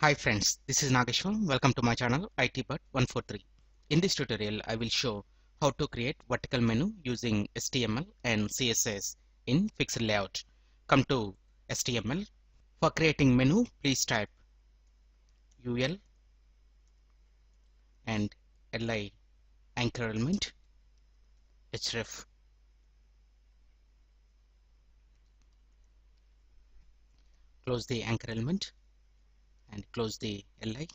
Hi friends, this is Nageshwar. Welcome to my channel ITBird143. In this tutorial, I will show how to create vertical menu using HTML and CSS in pixel layout. Come to HTML. For creating menu, please type UL and LI anchor element href. Close the anchor element and close the LI.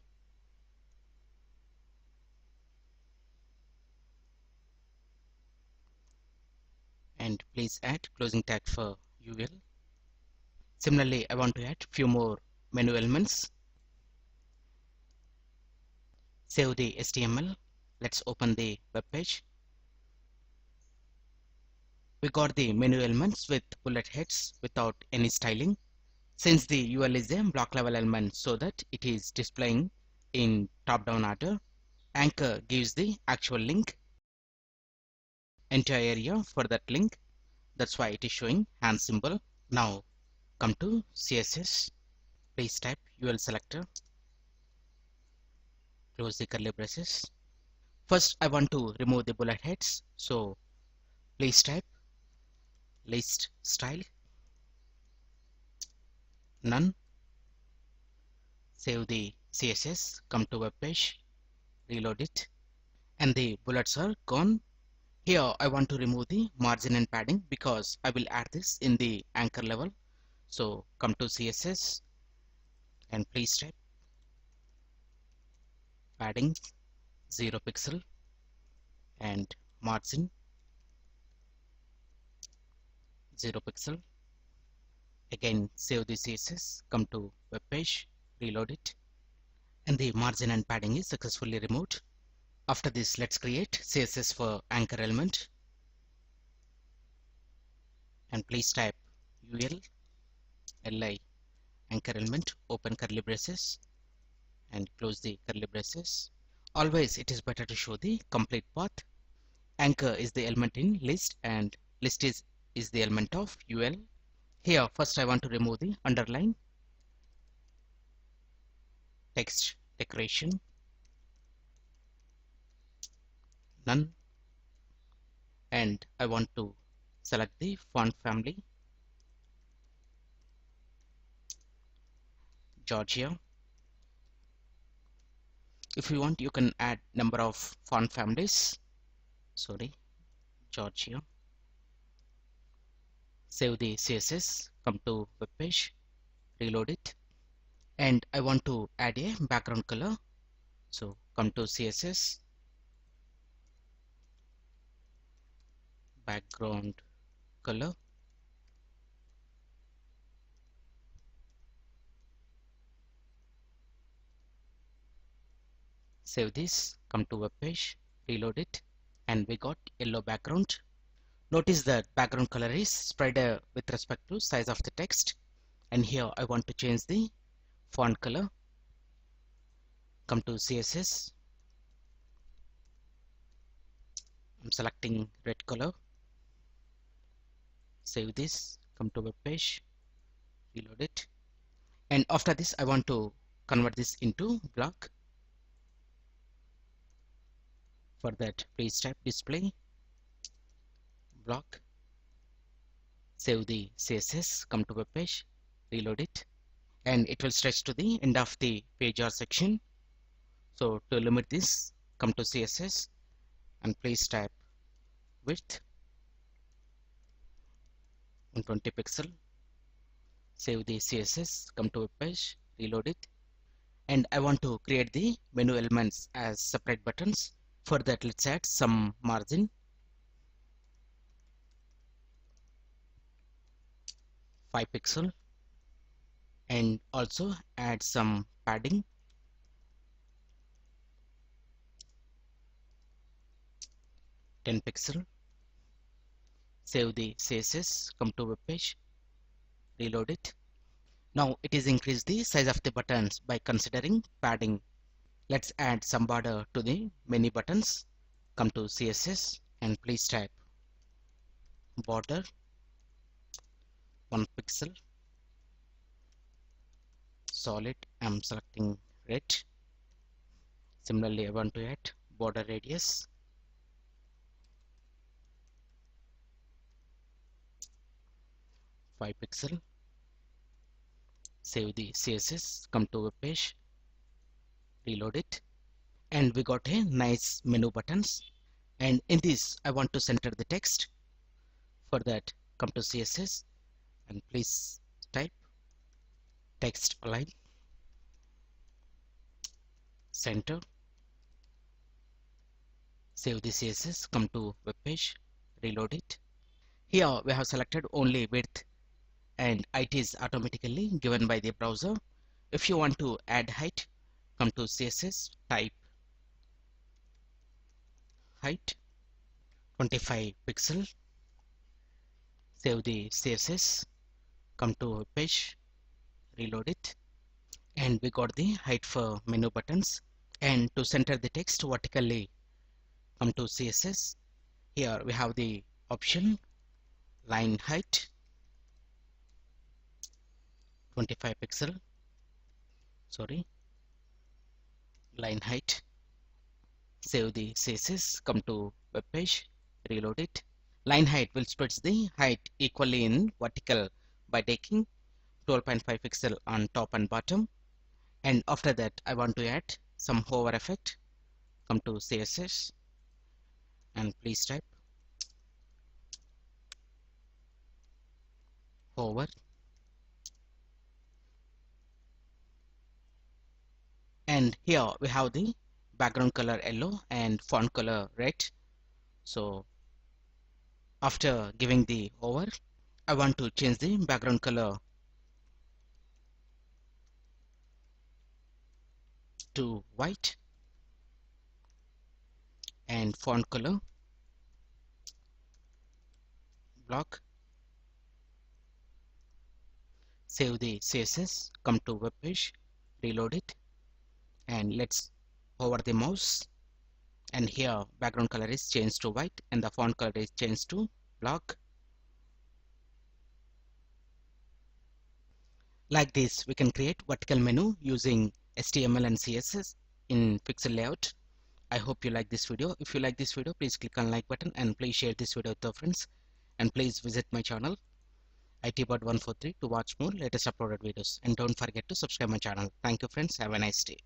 And please add closing tag for UL. Similarly, I want to add few more menu elements. Save the HTML. Let's open the web page. We got the menu elements with bullet heads without any styling. Since the UL is a block level element so that it is displaying in top down order, anchor gives the actual link, entire area for that link. That's why it is showing hand symbol. Now come to CSS. Please type UL selector. Close the curly braces. First I want to remove the bullet heads, so please type list style none. Save the CSS, come to web page, reload it, and the bullets are gone. Here I want to remove the margin and padding because I will add this in the anchor level. So come to CSS and please type padding 0 pixel and margin 0 pixel. Again save the CSS, come to web page, reload it, and the margin and padding is successfully removed. After this, let's create CSS for anchor element, and please type UL LI anchor element, open curly braces and close the curly braces. Always it is better to show the complete path. Anchor is the element in list and list is the element of UL. Here first I want to remove the underline, text decoration none, and I want to select the font family Georgia. If you want, you can add number of font families. Georgia. Save the CSS, come to web page, reload it, and I want to add a background color. So come to CSS, background color, save this, come to web page, reload it, and we got yellow background. Notice that background color is spread with respect to size of the text, and here I want to change the font color. Come to CSS, I'm selecting red color, save this, come to web page, reload it, and after this I want to convert this into block. For that, please type display block, save the CSS, come to web page, reload it, and it will stretch to the end of the page or section. So to limit this, come to CSS and please type width 120 pixel, save the CSS, come to web page, reload it, and I want to create the menu elements as separate buttons. For that, let's add some margin, 5 pixel, and also add some padding, 10 pixel. Save the CSS, come to web page, reload it. Now it is increased the size of the buttons by considering padding. Let's add some border to the many buttons. Come to CSS and please type border 1 pixel, solid, I'm selecting red. Similarly, I want to add border radius 5 pixel. Save the CSS, come to web page, reload it, and we got a nice menu buttons. And in this I want to center the text. For that, come to CSS and please type text align center. Save the CSS, come to web page, reload it. Here we have selected only width and it is automatically given by the browser. If you want to add height, come to CSS, type height 25 pixel. Save the CSS, come to web page, reload it, and we got the height for menu buttons. And to center the text vertically, come to CSS. Here we have the option line height 25 pixel, sorry, line height. Save the CSS, come to web page, reload it. Line height will split the height equally in vertical by taking 12.5 pixel on top and bottom. And after that I want to add some hover effect. Come to CSS and please type hover, and here we have the background color yellow and font color red. So after giving the hover, I want to change the background color to white and font color block. Save the CSS, come to web page, reload it, and let's hover the mouse, and here background color is changed to white and the font color is changed to block. Like this, we can create vertical menu using HTML and CSS in pixel layout. I hope you like this video. If you like this video, please click on like button and please share this video with your friends. And please visit my channel ITbot143 to watch more latest uploaded videos. And don't forget to subscribe my channel. Thank you friends. Have a nice day.